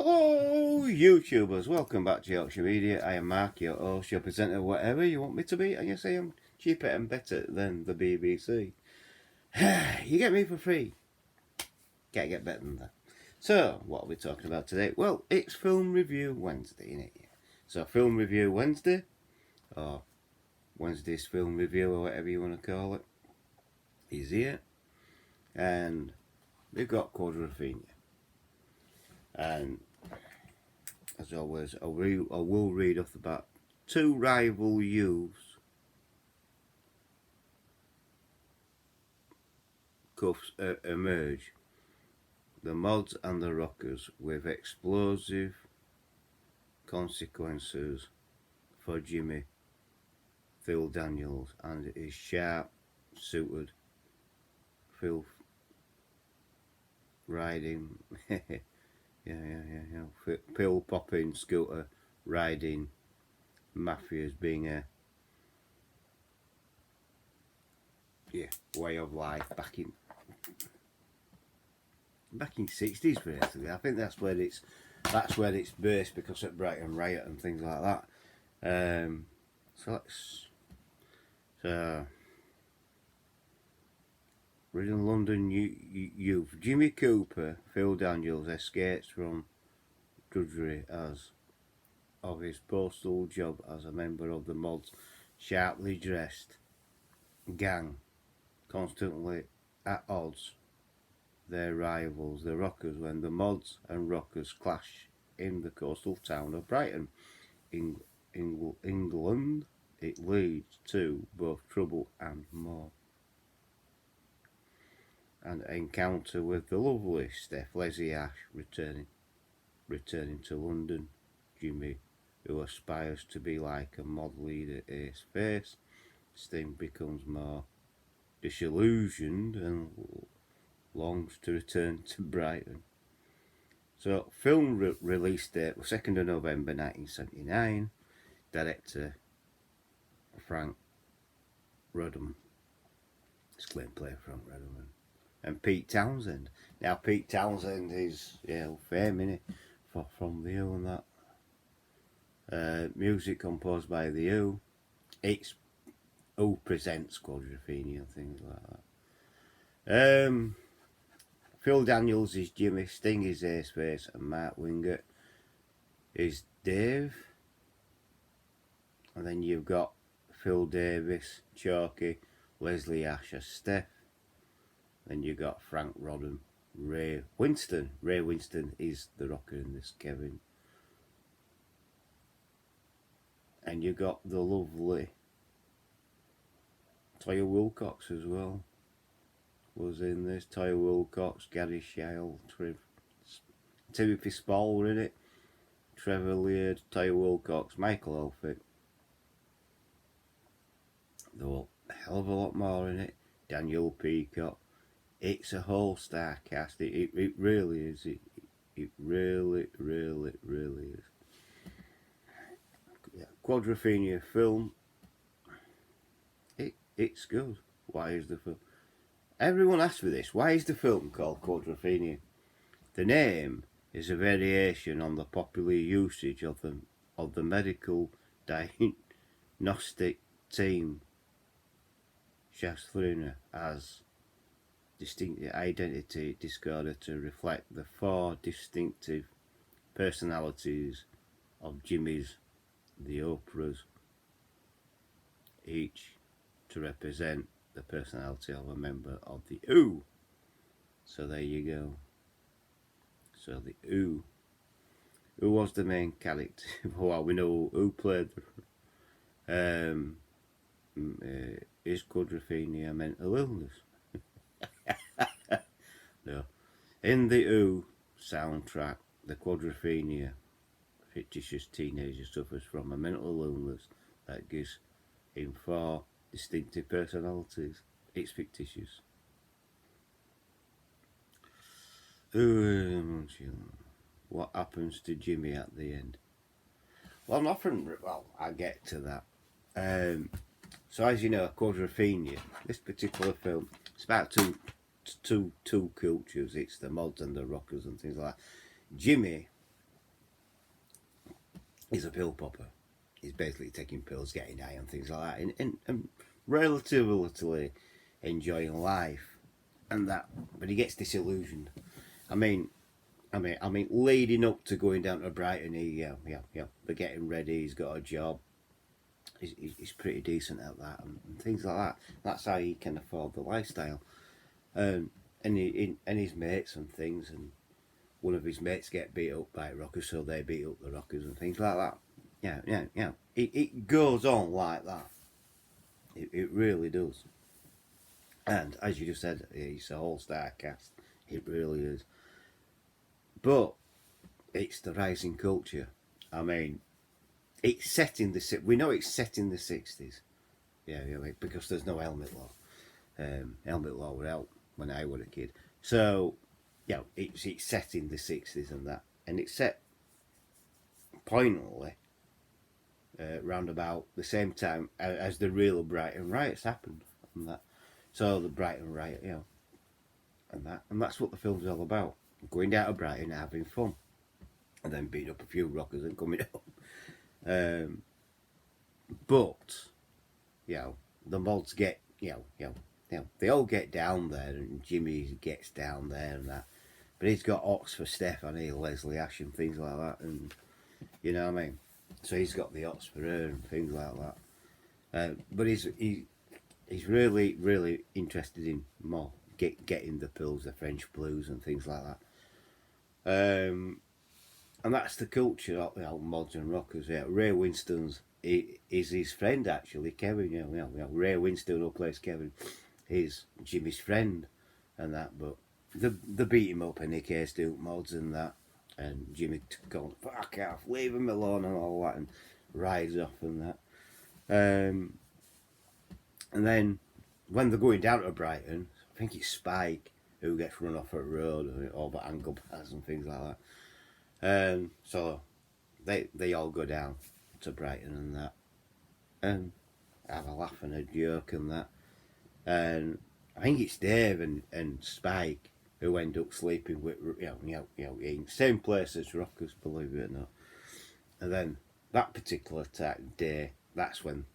Hello YouTubers, welcome back to Yorkshire Media. I am Mark, your host, your presenter, whatever you want me to be, and you say I'm cheaper and better than the BBC. You get me for free. Can't get better than that. So, what are we talking about today? Well, it's Film Review Wednesday, innit? So, Film Review Wednesday, or Wednesday's Film Review, or whatever you want to call it, is here. And we've got Quadrophenia. And as always, I will read off about two rival youths cuffs emerge, the mods and the rockers, with explosive consequences for Jimmy, Phil Daniels, and his sharp-suited Phil riding pill popping, scooter riding mafias being a way of life back in 60s basically. I think that's where it's based, because of Brighton Riot and things like that. Reading London youth, Jimmy Cooper, Phil Daniels, escapes from drudgery of his postal job as a member of the mod's sharply dressed gang, constantly at odds their rivals, the rockers, when the mods and rockers clash in the coastal town of Brighton, England. It leads to both trouble and more. An encounter with the lovely Steph Leslie Ash returning to London. Jimmy, who aspires to be like a mod leader Ace Face, Sting becomes more disillusioned and longs to return to Brighton. So, film release date was 2nd of November 1979. Director Frank Rodham. Screenplay Frank Rodham. And Pete Townsend. Now, Pete Townsend is fame, innit? From The Who and that. Music composed by The Who. It's Who presents Quadrophenia and things like that. Phil Daniels is Jimmy, Sting is Ace Face, and Mark Wingert is Dave. And then you've got Phil Davis, Chalky, Leslie Ash as Steph. Then you got Frank Rodham, Ray Winston. Ray Winston is the rocker in this, Kevin. And you got the lovely Toya Wilcox as well. Was in this. Toya Wilcox, Gary Shile, Timothy Spall were in it. Trevor Laird, Toya Wilcox, Michael Elphick. There were a hell of a lot more in it. Daniel Peacock. It's a whole star cast. It really is. It really is. Quadrophenia film. It's good. Why is the film? Everyone asks for this. Why is the film called Quadrophenia? The name is a variation on the popular usage of the medical diagnostic team schizophrenia as distinctive identity disorder to reflect the 4 distinctive personalities of Jimmy's the operas, each to represent the personality of a member of the Who. So there you go. So the Who was the main character? Well, we know who played is Quadrophenia mental illness? No. In the Who soundtrack, the Quadrophenia fictitious teenager suffers from a mental illness that gives him 4 distinctive personalities. It's fictitious. What happens to Jimmy at the end? Well, nothing. Well, I get to that. So as you know, Quadrophenia, this particular film, it's about two cultures. It's the mods and the rockers and things like that. Jimmy He's a pill popper. He's basically taking pills, getting high and things like that, and relatively enjoying life and that. But he gets disillusioned. I mean, leading up to going down to Brighton, they're getting ready. He's got a job. He's pretty decent at that and things like that. That's how he can afford the lifestyle. And his mates and things, and one of his mates get beat up by rockers, so they beat up the rockers and things like that. Yeah. It goes on like that. It really does. And as you just said, it's a all-star cast. It really is. But it's the rising culture. I mean, it's set in the we know it's set in the 60s. Yeah, because there's no helmet law. Helmet law were out when I was a kid. So, it's set in the 60s and that. And it's set poignantly round about the same time as the real Brighton riots happened and that. So the Brighton riot, and that's what the film's all about. Going down to Brighton, having fun, and then beating up a few rockers and coming home. But the mods get they all get down there, and Jimmy gets down there and that. But he's got Ox for Steph, and Leslie Ash and things like that, and you know what I mean. So he's got the Ox for her and things like that. But he's really interested in more getting the pills, the French blues and things like that. And that's the culture of mods and rockers. Yeah, Ray Winston's is his friend actually, Kevin. Ray Winston, who plays Kevin, is Jimmy's friend and that. But they beat him up and he cares to mods and that. And Jimmy going, fuck off, leave him alone and all that, and rides off and that. And then when they're going down to Brighton, I think it's Spike who gets run off at the road over ankle bars and things like that. So they all go down to Brighton and that, and have a laugh and a joke and that. And I think it's Dave and Spike who end up sleeping with in the same place as rockers, believe it or not. And then that particular day, that's when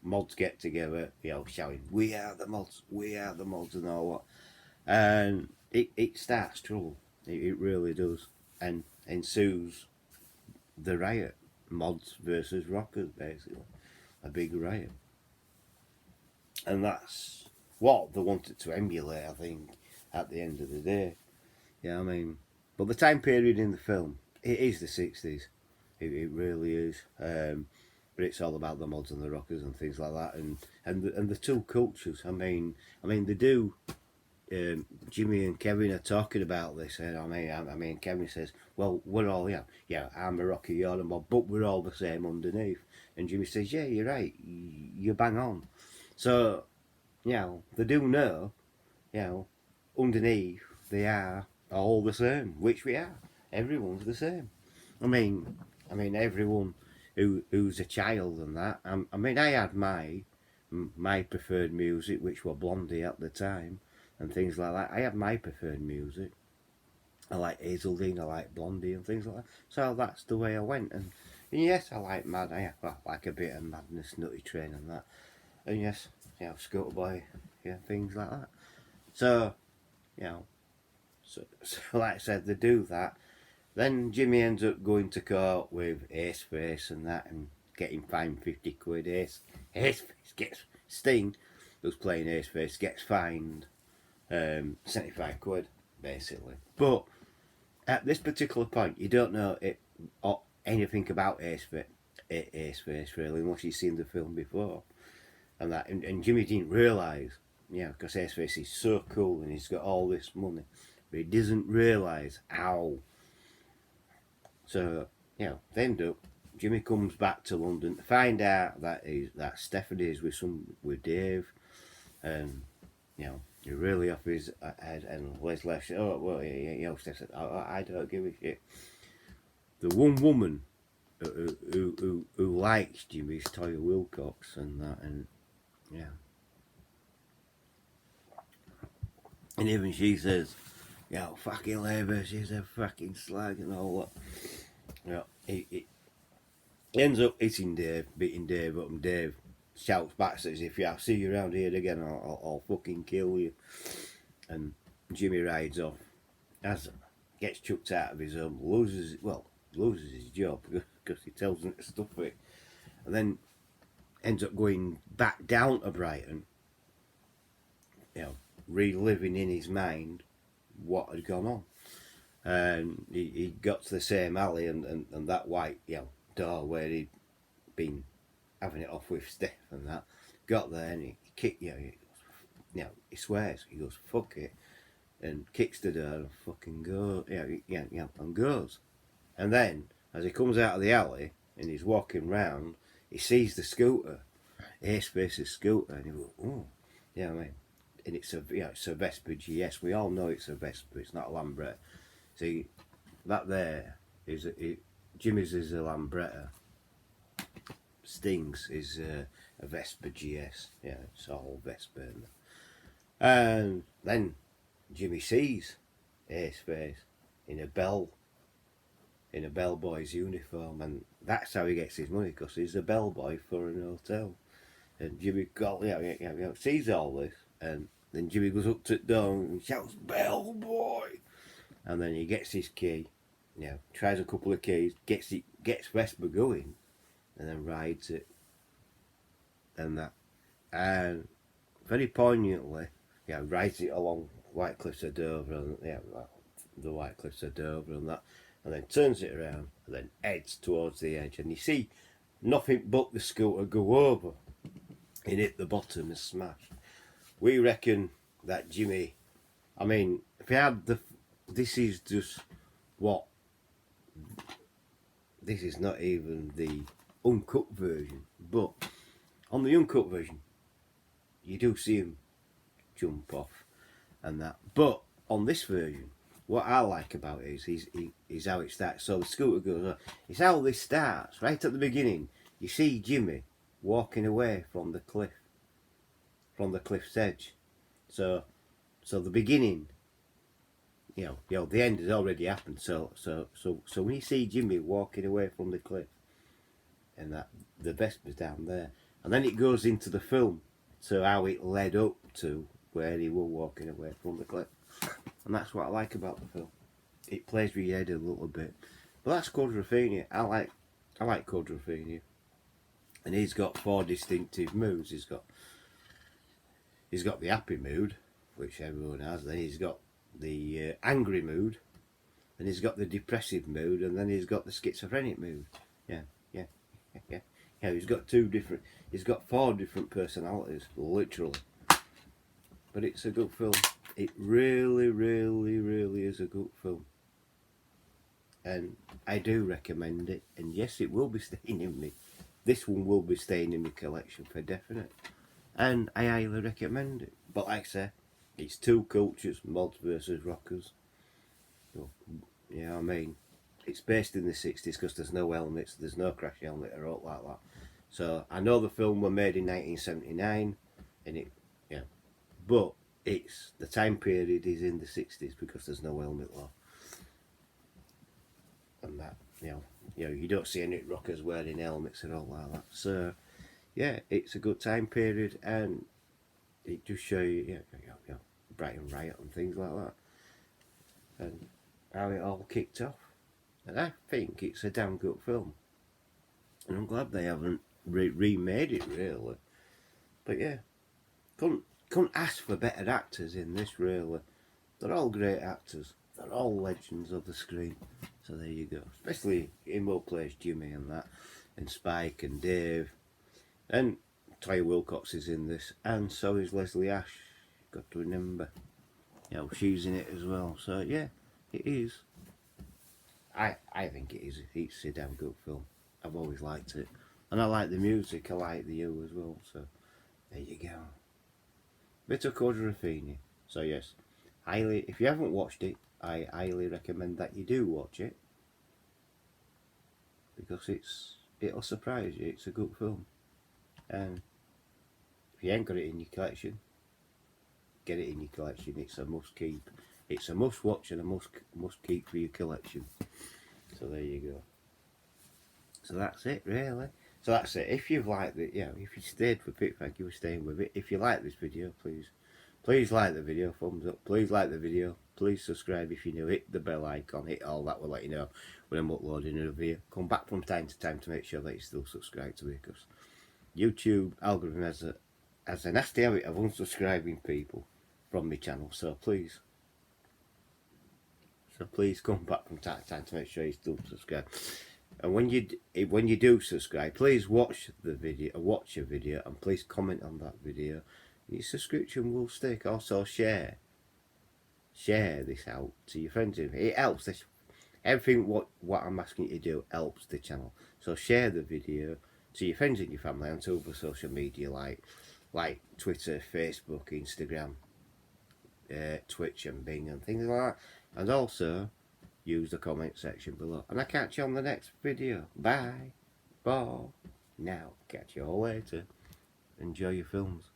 mods get together, shouting, "We are the mods, and all that." And it starts trouble. It really does, and ensues the riot, mods versus rockers, basically, a big riot, and that's what they wanted to emulate, I think, at the end of the day. I mean, but the time period in the film, it is the 60s. It really is. But it's all about the mods and the rockers and things like that, and the two cultures. I mean they do. Jimmy and Kevin are talking about this, and I mean Kevin says, "Well, we're all I'm a rocker, you're a mod, but we're all the same underneath." And Jimmy says, "Yeah, you're right, you bang on." So, they do know, underneath they are all the same, which we are. Everyone's the same. I mean everyone who's a child and that. I had my preferred music, which were Blondie at the time, and things like that. I had my preferred music. I like Hazeldean, I like Blondie and things like that. So that's the way I went. And yes, I like I like a bit of Madness, Nutty Train and that. And yes, Scooter Boy, things like that. So, so like I said, they do that. Then Jimmy ends up going to court with Ace Face and that, and getting fined 50 quid. Ace Face gets Sting, who's playing Ace Face, gets fined 75 quid, basically. But at this particular point, you don't know or anything about Ace Face really, unless you've seen the film before. And that, and Jimmy didn't realise, because Ace Face is so cool and he's got all this money, but he doesn't realise how. So, they end up, Jimmy comes back to London to find out that Stephanie is with Dave, and, you're really off his head, and Leslie said, "Oh, well, Steph said, I don't give a shit." The one woman who likes Jimmy is Toya Wilcox, and that, and, and even she says, fucking labour, she's a fucking slag and all that. He ends up hitting Dave, beating Dave up, and Dave shouts back, says, "If I see you around here again, I'll fucking kill you." And Jimmy rides off. As gets chucked out of his home, loses his job because he tells him to stuff it, and then ends up going back down to Brighton, reliving in his mind what had gone on. And he got to the same alley and that white door where he'd been having it off with Steph and that. Got there and he kicked, he swears, he goes, "Fuck it," and kicks the door and fucking goes, and goes. And then, as he comes out of the alley and he's walking round, he sees the scooter, Airspace's scooter, and he goes, "Oh, yeah, I mean," and it's a Vespa GS. We all know it's a Vespa. It's not a Lambretta. See, that there is Jimmy's is a Lambretta. Sting's is a Vespa GS. Yeah, it's all Vespa. And then Jimmy sees Airspace in a bellboy's uniform, and that's how he gets his money, because he's a bellboy for an hotel. And Jimmy sees all this, and then Jimmy goes up to the door and shouts, "Bellboy!" And then he gets his key, tries a couple of keys, gets Vespa going, and then rides it, and that, and very poignantly, rides it along White Cliffs of Dover, and the White Cliffs of Dover, and that, and then turns it around, and then heads towards the edge, and you see nothing but the scooter go over and hit the bottom and smash. We reckon that Jimmy, I mean, if he had this is just what, this is not even the uncut version, but on the uncut version, you do see him jump off and that. But on this version, what I like about it is how it starts. So the scooter goes on. It's how this starts. Right at the beginning, you see Jimmy walking away from the cliff's edge. So the beginning, the end has already happened. So when you see Jimmy walking away from the cliff, and that the Vespa's down there, and then it goes into the film, so how it led up to where he was walking away from the cliff, and that's what I like about the film. It plays with your head a little bit, but that's quadrophenia. I like quadrophenia, and he's got 4 distinctive moods. He's got the happy mood, which everyone has. Then he's got the angry mood, then he's got the depressive mood, and then he's got the schizophrenic mood. He's got 4 different personalities, literally. But it's a good film. It really, really, really is a good film. And I do recommend it. And yes, it will be staying in me. This one will be staying in my collection for definite. And I highly recommend it. But like I say, it's 2 cultures, mods versus rockers. So, you know what I mean? It's based in the 60s because there's no helmets, there's no crash helmet or all like that. So I know the film was made in 1979, and but it's the time period is in the 60s because there's no helmet law. And that, you don't see any rockers wearing helmets and all like that. So yeah, it's a good time period, and it just shows you, Brighton Riot and things like that, and how it all kicked off. And I think it's a damn good film, and I'm glad they haven't remade it really. But yeah, couldn't ask for better actors in this really. They're all great actors. They're all legends of the screen. So there you go. Especially Immo plays Jimmy and that, and Spike and Dave, and Toya Wilcox is in this, and so is Leslie Ash. Got to remember, she's in it as well. So yeah, it is. I think it is. It's a damn good film. I've always liked it, and I like the music. I like the U as well. So there you go. Bit of quadrophenia. So yes, highly. If you haven't watched it, I highly recommend that you do watch it, because it'll surprise you. It's a good film, and if you ain't got it in your collection, get it in your collection. It's a must keep. It's a must watch and a must keep for your collection. So there you go. So that's it, really. So that's it. If you've liked it, if you stayed with it, thank you for staying with it. If you like this video, please like the video, thumbs up. Please like the video. Please subscribe if you're new. Hit the bell icon. Hit all that will let you know when I'm uploading a video. Come back from time to time to make sure that you're still subscribed to me, because YouTube algorithm has a nasty habit of unsubscribing people from my channel. So please come back from time to time to make sure you still subscribe. And when you do subscribe, please watch a video, and please comment on that video. Your subscription will stick. Also share this out to your friends. It helps this. Everything what I'm asking you to do helps the channel. So share the video to your friends and your family on other social media like Twitter, Facebook, Instagram, Twitch and Bing and things like that. And also use the comment section below. And I'll catch you on the next video. Bye. Bye. Now, catch you all later. Enjoy your films.